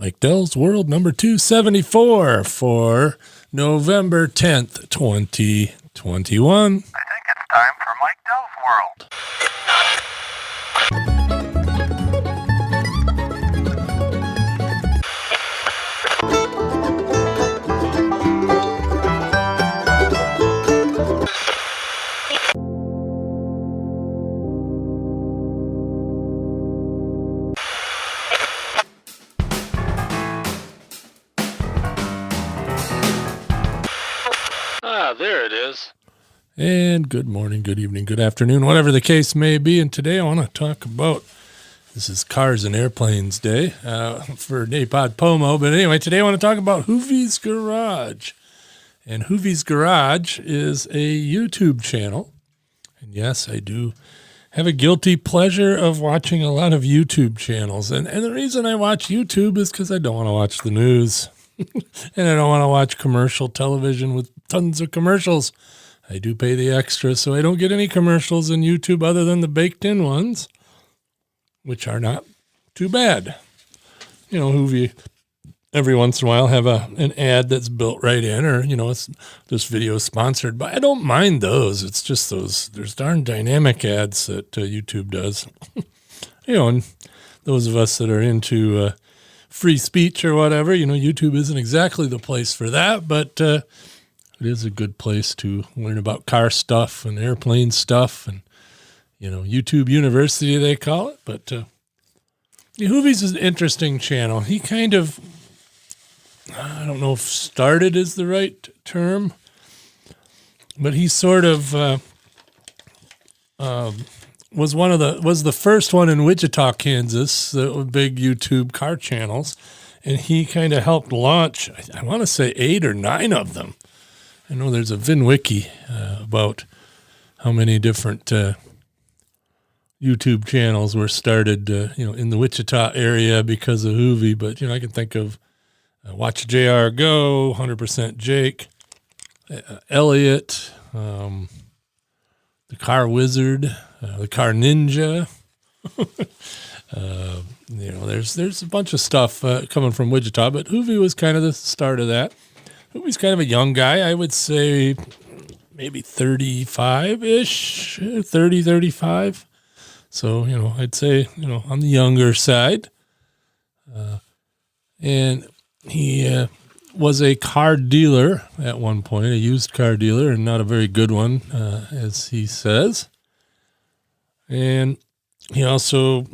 Mike Dell's World number 274 for November 10th, 2021. I think it's time for Mike Dell's World. There it is. And good morning, good evening, good afternoon, whatever the case may be. And today I want to talk about, this is Cars and Airplanes Day for Napod Pomo. But anyway, today I want to talk about Hoovie's Garage. And Hoovie's Garage is a YouTube channel. And yes, I do have a guilty pleasure of watching a lot of YouTube channels. And the reason I watch YouTube is because I don't want to watch the news. And I don't want to watch commercial television with tons of commercials. I do pay the extra, so I don't get any commercials in YouTube other than the baked in ones, which are not too bad. You know, Hoovie, every once in a while have an ad that's built right in, or, you know, it's this video is sponsored, but I don't mind those. It's just there's darn dynamic ads that YouTube does. You know, and those of us that are into free speech or whatever, you know, YouTube isn't exactly the place for that, but it is a good place to learn about car stuff and airplane stuff and, you know, YouTube University, they call it. But Hoovie's is an interesting channel. He kind of, I don't know if started is the right term, but he sort of was the first one in Wichita, Kansas, the big YouTube car channels. And he kind of helped launch, I want to say 8 or 9 of them. I know there's a VinWiki about how many different YouTube channels were started, you know, in the Wichita area because of Hoovie. But, you know, I can think of Watch JR Go, 100% Jake, Elliot, the Car Wizard, the Car Ninja. You know, there's a bunch of stuff coming from Wichita, but Hoovie was kind of the start of that. Hoovie's kind of a young guy. I would say maybe 35-ish, 30, 35. So, you know, I'd say, you know, on the younger side. And he was a car dealer at one point, a used car dealer, and not a very good one, as he says. And he also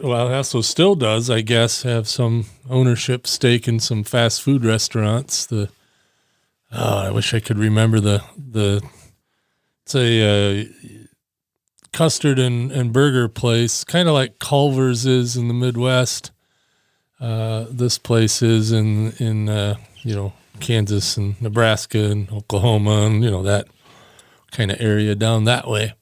also still does, I guess, have some ownership stake in some fast food restaurants. I wish I could remember it's a custard and burger place, kind of like Culver's is in the Midwest. This place is in you know, Kansas and Nebraska and Oklahoma and, you know, that kind of area down that way.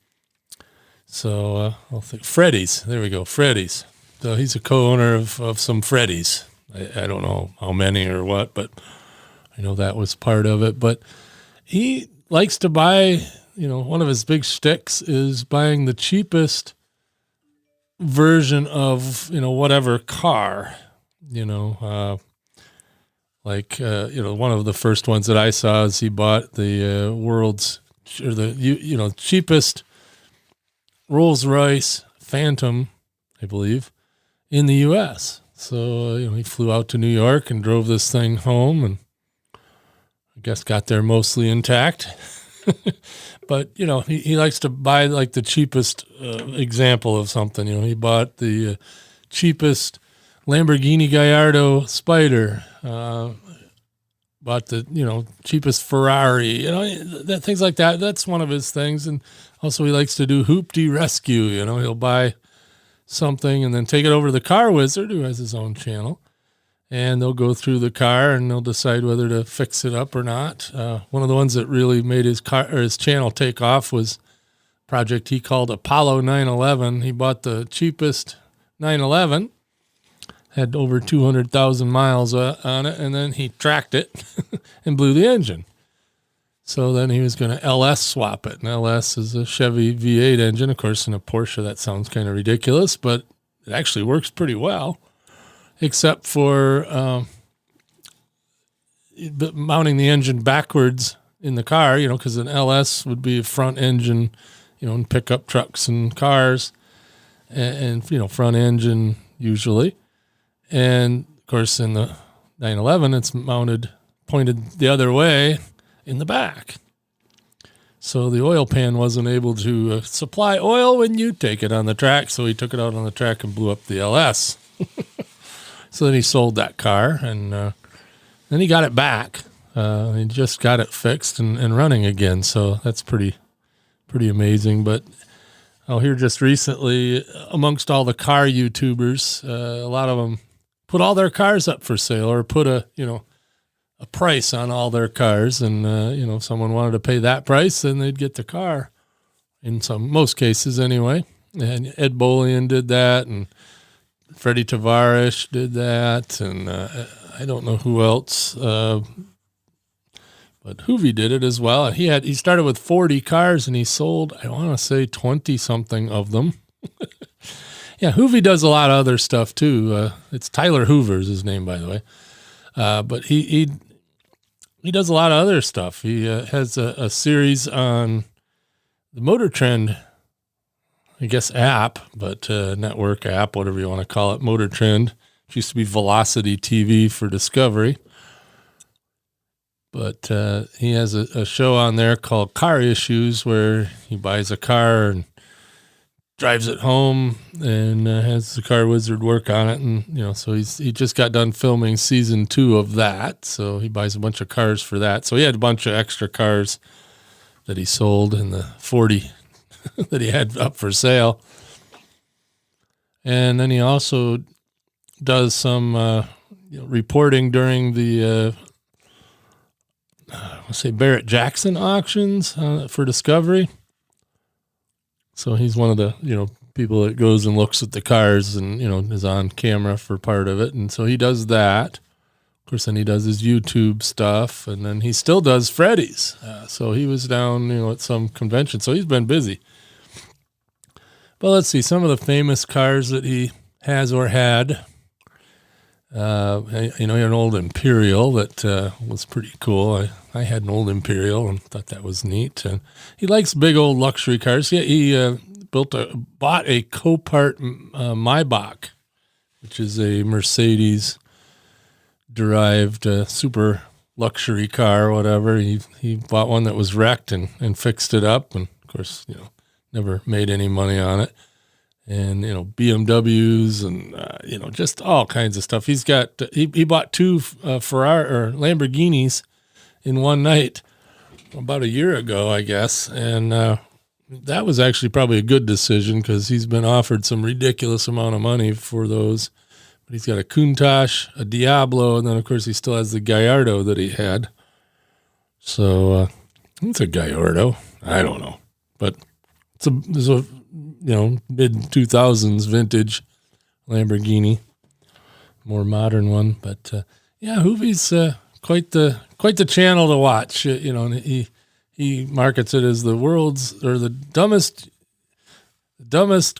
So I'll think Freddy's. There we go, Freddy's. So he's a co-owner of some Freddy's. I don't know how many or what, but I know that was part of it. But he likes to buy, you know, one of his big shticks is buying the cheapest version of, you know, whatever car, you know, you know, one of the first ones that I saw is he bought the cheapest Rolls-Royce Phantom, I believe, in the U.S. So, you know, he flew out to New York and drove this thing home and I guess got there mostly intact. But, you know, he likes to buy like the cheapest example of something. You know, he bought the cheapest Lamborghini Gallardo Spider, bought the, you know, cheapest Ferrari, you know, things like that. That's one of his things. And also he likes to do hoopty rescue. You know, he'll buy something and then take it over to the Car Wizard, who has his own channel, and they'll go through the car and they'll decide whether to fix it up or not. One of the ones that really made his channel take off was a project he called Apollo 911. He bought the cheapest 911, had over 200,000 miles on it, and then he tracked it and blew the engine. So then he was going to LS swap it. And LS is a Chevy V8 engine. Of course, in a Porsche, that sounds kind of ridiculous, but it actually works pretty well. except for mounting the engine backwards in the car, because an LS would be a front engine, in pickup trucks and cars, and front engine usually. And of course, in the 911, it's pointed the other way in the back. So the oil pan wasn't able to supply oil when you take it on the track. So he took it out on the track and blew up the LS. So then he sold that car, and then he got it back. He just got it fixed and running again. So that's pretty amazing. But here just recently, amongst all the car YouTubers, a lot of them put all their cars up for sale, or put a price on all their cars. And, if someone wanted to pay that price, then they'd get the car in most cases anyway. And Ed Bolian did that, and Freddie Tavares did that. And, I don't know who else, but Hoovy did it as well. And he started with 40 cars, and he sold, I want to say 20 something of them. Yeah. Hoovy does a lot of other stuff too. It's Tyler Hoover's his name, by the way. But he does a lot of other stuff. He has a series on the Motor Trend, I guess, app, but network app, whatever you want to call it, Motor Trend. It used to be Velocity TV for Discovery. But he has a show on there called Car Issues, where he buys a car and drives it home and has the car wizard work on it. And, so he just got done filming season 2 of that. So he buys a bunch of cars for that. So he had a bunch of extra cars that he sold in the 40 that he had up for sale. And then he also does some reporting during the, Barrett Jackson auctions for Discovery. So he's one of the, people that goes and looks at the cars and, is on camera for part of it. And so he does that. Of course, then he does his YouTube stuff, and then he still does Freddy's. So he was down, at some convention. So he's been busy. But let's see, some of the famous cars that he has or had. He had an old Imperial that was pretty cool. I had an old Imperial and thought that was neat. And he likes big old luxury cars. He bought a Copart Maybach, which is a Mercedes-derived super luxury car or whatever. He bought one that was wrecked and fixed it up, and of course, never made any money on it. And, BMWs and, just all kinds of stuff. He's got, he bought 2 Ferrari or Lamborghinis in one night about a year ago, I guess. And that was actually probably a good decision, because he's been offered some ridiculous amount of money for those. But he's got a Countach, a Diablo, and then, of course, he still has the Gallardo that he had. So it's a Gallardo. I don't know. But it's a mid 2000s vintage Lamborghini, more modern one. But Hoovy's quite the channel to watch. And he markets it as the world's, or the dumbest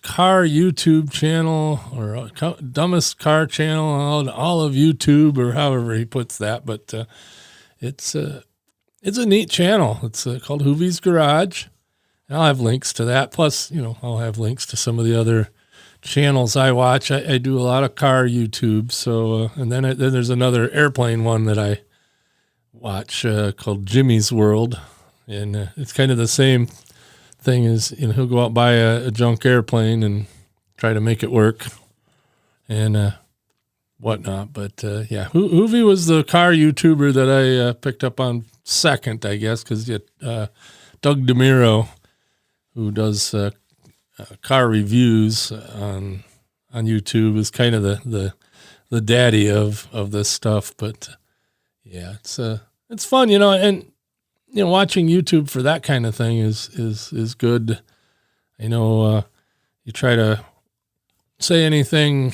car YouTube channel, or dumbest car channel on all of YouTube, or however he puts that. But it's a neat channel. It's called Hoovy's Garage. I'll have links to that. Plus, I'll have links to some of the other channels I watch. I do a lot of car YouTube. So, and then there's another airplane one that I watch called Jimmy's World. And it's kind of the same thing as, he'll go out and buy a junk airplane and try to make it work and whatnot. But Hoovy was the car YouTuber that I picked up on second, I guess, because Doug DeMiro, who does car reviews on YouTube, is kind of the daddy of this stuff. But it's fun, and watching YouTube for that kind of thing is good. You try to say anything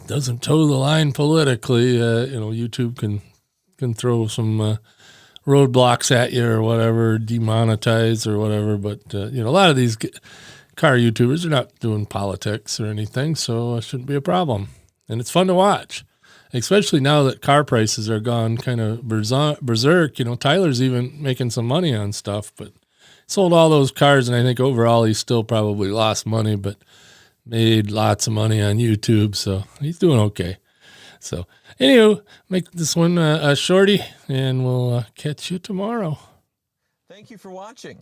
doesn't toe the line politically. YouTube can throw some roadblocks at you or whatever, demonetize or whatever. But, a lot of these car YouTubers are not doing politics or anything, so it shouldn't be a problem. And it's fun to watch. especially now that car prices are gone kind of berserk. Tyler's even making some money on stuff, but sold all those cars, and I think overall he still probably lost money, but made lots of money on YouTube, so he's doing okay. So anywho, make this one a shorty, and we'll catch you tomorrow. Thank you for watching.